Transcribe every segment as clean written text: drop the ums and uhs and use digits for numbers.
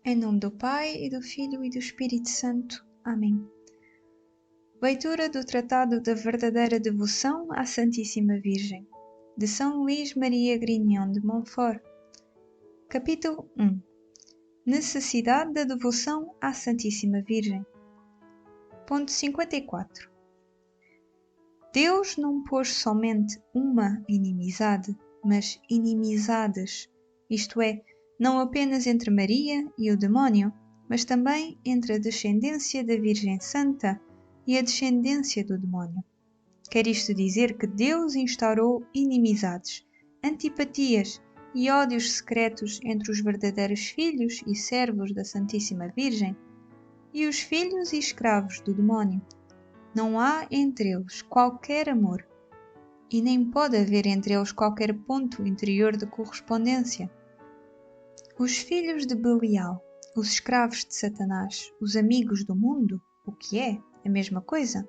Em nome do Pai, e do Filho, e do Espírito Santo. Amém. Leitura do Tratado da Verdadeira Devoção à Santíssima Virgem, de São Luís Maria Grignion de Montfort. Capítulo 1. Necessidade da devoção à Santíssima Virgem. Ponto 54. Deus não pôs somente uma inimizade, mas inimizades, isto é, não apenas entre Maria e o demónio, mas também entre a descendência da Virgem Santa e a descendência do demónio. Quer isto dizer que Deus instaurou inimizades, antipatias e ódios secretos entre os verdadeiros filhos e servos da Santíssima Virgem e os filhos e escravos do demónio. Não há entre eles qualquer amor, e nem pode haver entre eles qualquer ponto interior de correspondência. Os filhos de Belial, os escravos de Satanás, os amigos do mundo, o que é a mesma coisa,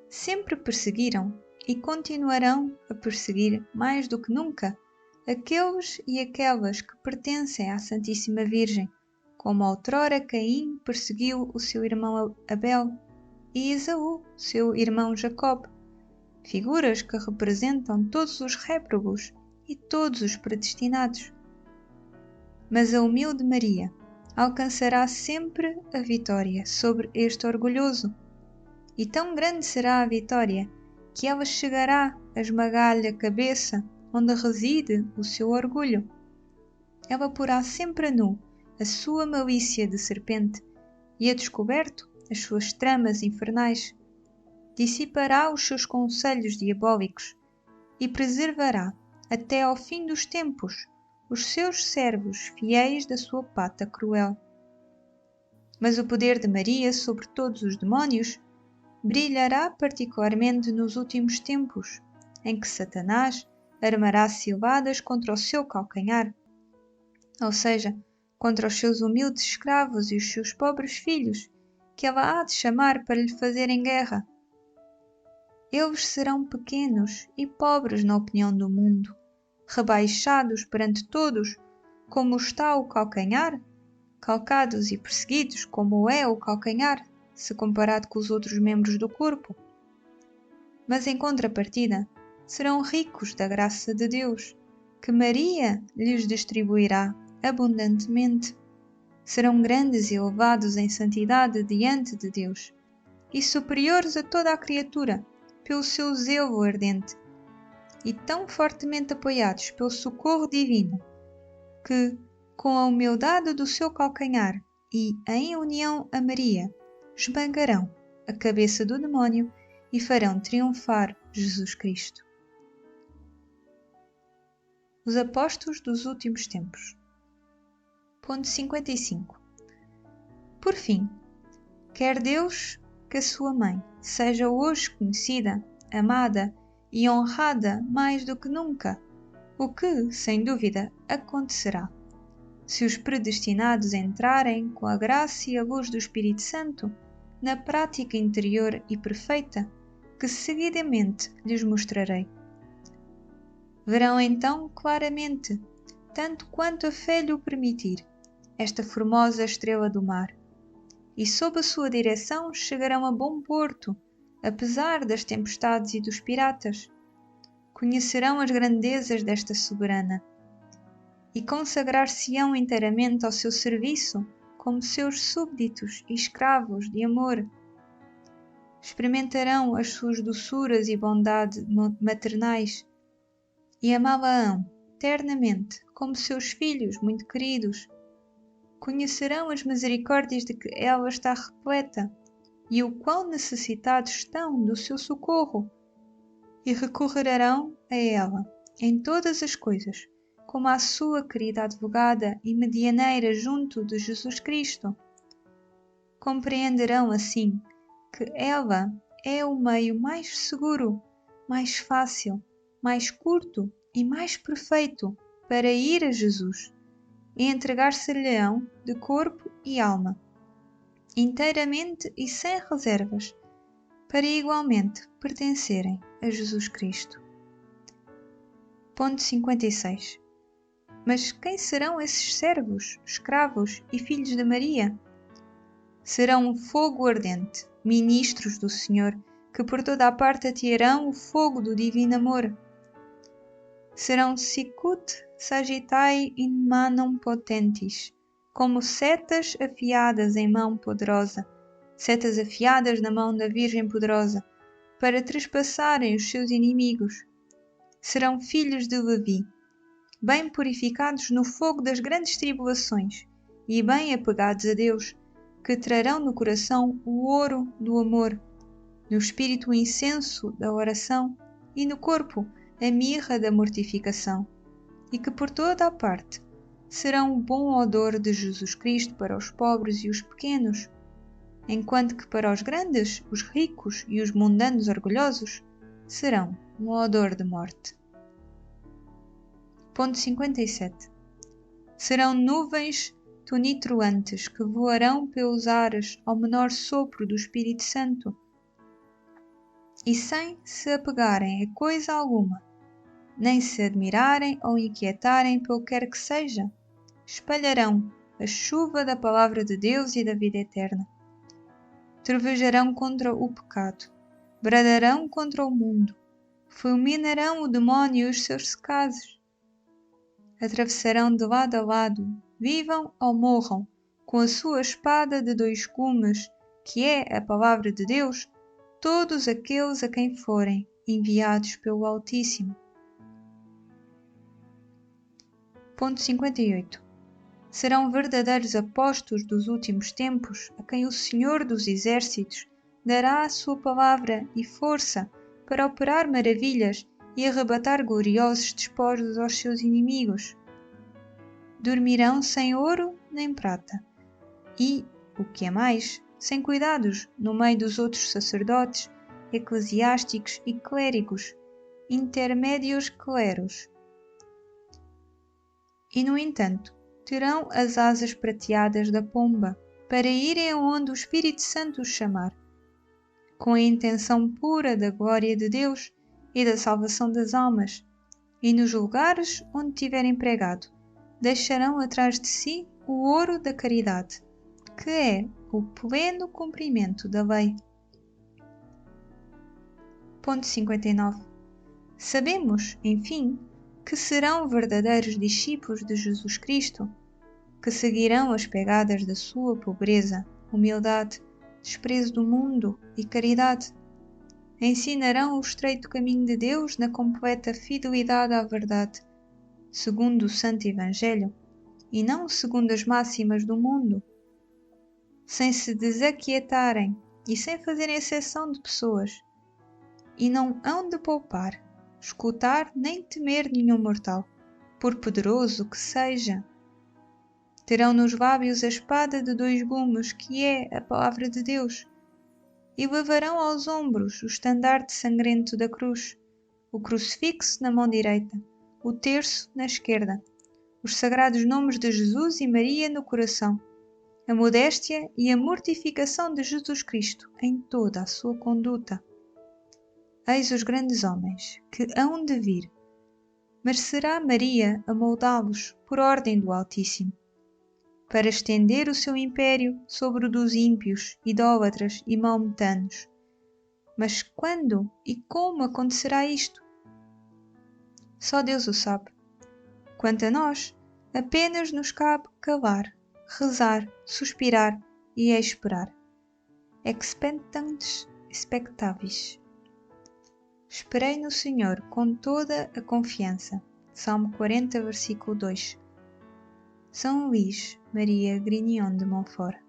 sempre perseguiram e continuarão a perseguir mais do que nunca aqueles e aquelas que pertencem à Santíssima Virgem, como outrora Caim perseguiu o seu irmão Abel e Esaú, seu irmão Jacob, figuras que representam todos os réprobos e todos os predestinados. Mas a humilde Maria alcançará sempre a vitória sobre este orgulhoso, e tão grande será a vitória que ela chegará a esmagar-lhe a cabeça onde reside o seu orgulho. Ela porá sempre a nu a sua malícia de serpente e a descoberto as suas tramas infernais. Dissipará os seus conselhos diabólicos e preservará até ao fim dos tempos os seus servos fiéis da sua pata cruel. Mas o poder de Maria sobre todos os demónios brilhará particularmente nos últimos tempos, em que Satanás armará ciladas contra o seu calcanhar, ou seja, contra os seus humildes escravos e os seus pobres filhos, que ela há de chamar para lhe fazerem guerra. Eles serão pequenos e pobres na opinião do mundo, rebaixados perante todos, como está o calcanhar, calcados e perseguidos como é o calcanhar, se comparado com os outros membros do corpo. Mas em contrapartida, serão ricos da graça de Deus, que Maria lhes distribuirá abundantemente. Serão grandes e elevados em santidade diante de Deus, e superiores a toda a criatura, pelo seu zelo ardente, e tão fortemente apoiados pelo socorro divino, que, com a humildade do seu calcanhar e em união a Maria, esmagarão a cabeça do demónio e farão triunfar Jesus Cristo. Os apóstolos dos últimos tempos. Ponto 55. Por fim, quer Deus que a sua mãe seja hoje conhecida, amada e honrada mais do que nunca, o que, sem dúvida, acontecerá se os predestinados entrarem com a graça e a luz do Espírito Santo na prática interior e perfeita que seguidamente lhes mostrarei. Verão então claramente, tanto quanto a fé lhe o permitir, esta formosa estrela do mar, e sob a sua direção chegarão a bom porto, apesar das tempestades e dos piratas. Conhecerão as grandezas desta soberana e consagrar-se-ão inteiramente ao seu serviço como seus súbditos e escravos de amor. Experimentarão as suas doçuras e bondade maternais e amá-la-ão ternamente como seus filhos muito queridos. Conhecerão as misericórdias de que ela está repleta e o quão necessitados estão do seu socorro, e recorrerão a ela em todas as coisas, como à sua querida advogada e medianeira junto de Jesus Cristo. Compreenderão assim que ela é o meio mais seguro, mais fácil, mais curto e mais perfeito para ir a Jesus e entregar-se-lhe-ão de corpo e alma, inteiramente e sem reservas, para igualmente pertencerem a Jesus Cristo. Ponto 56. Mas quem serão esses servos, escravos e filhos de Maria? Serão um fogo ardente, ministros do Senhor, que por toda a parte atearão o fogo do divino amor. Serão sicut sagittae in manum potentis, como setas afiadas em mão poderosa, setas afiadas na mão da Virgem poderosa, para trespassarem os seus inimigos. Serão filhos de Levi, bem purificados no fogo das grandes tribulações, e bem apegados a Deus, que trarão no coração o ouro do amor, no espírito o incenso da oração e no corpo a mirra da mortificação, e que por toda a parte serão o bom odor de Jesus Cristo para os pobres e os pequenos, enquanto que para os grandes, os ricos e os mundanos orgulhosos serão um odor de morte. Ponto 57. Serão nuvens tonitruantes que voarão pelos ares ao menor sopro do Espírito Santo, e sem se apegarem a coisa alguma, nem se admirarem ou inquietarem pelo que quer que seja, espalharão a chuva da palavra de Deus e da vida eterna. Trovejarão contra o pecado, bradarão contra o mundo, fulminarão o demónio e os seus secazes. Atravessarão de lado a lado, vivam ou morram, com a sua espada de dois gumes, que é a palavra de Deus, todos aqueles a quem forem enviados pelo Altíssimo. Ponto 58. Serão verdadeiros apóstolos dos últimos tempos, a quem o Senhor dos Exércitos dará a sua palavra e força para operar maravilhas e arrebatar gloriosos despojos aos seus inimigos. Dormirão sem ouro nem prata, e, o que é mais, sem cuidados no meio dos outros sacerdotes, eclesiásticos e clérigos, intermédios cleros. E, no entanto, terão as asas prateadas da pomba, para irem aonde o Espírito Santo os chamar, com a intenção pura da glória de Deus e da salvação das almas, e nos lugares onde tiverem pregado, deixarão atrás de si o ouro da caridade, que é o pleno cumprimento da lei. Ponto 59. Sabemos, enfim, que serão verdadeiros discípulos de Jesus Cristo, que seguirão as pegadas da sua pobreza, humildade, desprezo do mundo e caridade. Ensinarão o estreito caminho de Deus na completa fidelidade à verdade, segundo o Santo Evangelho, e não segundo as máximas do mundo, sem se desaquietarem e sem fazerem exceção de pessoas, e não hão de poupar, escutar nem temer nenhum mortal, por poderoso que seja. Terão nos lábios a espada de dois gumes, que é a palavra de Deus, e levarão aos ombros o estandarte sangrento da cruz, o crucifixo na mão direita, o terço na esquerda, os sagrados nomes de Jesus e Maria no coração, a modéstia e a mortificação de Jesus Cristo em toda a sua conduta. Eis os grandes homens que hão de vir, mas será Maria a moldá-los por ordem do Altíssimo, para estender o seu império sobre o dos ímpios, idólatras e maometanos. Mas quando e como acontecerá isto? Só Deus o sabe. Quanto a nós, apenas nos cabe calar, rezar, suspirar e esperar. Expectantes expectavis. Esperei no Senhor com toda a confiança. Salmo 40, versículo 2. São Luís Maria Grignion de Montfort.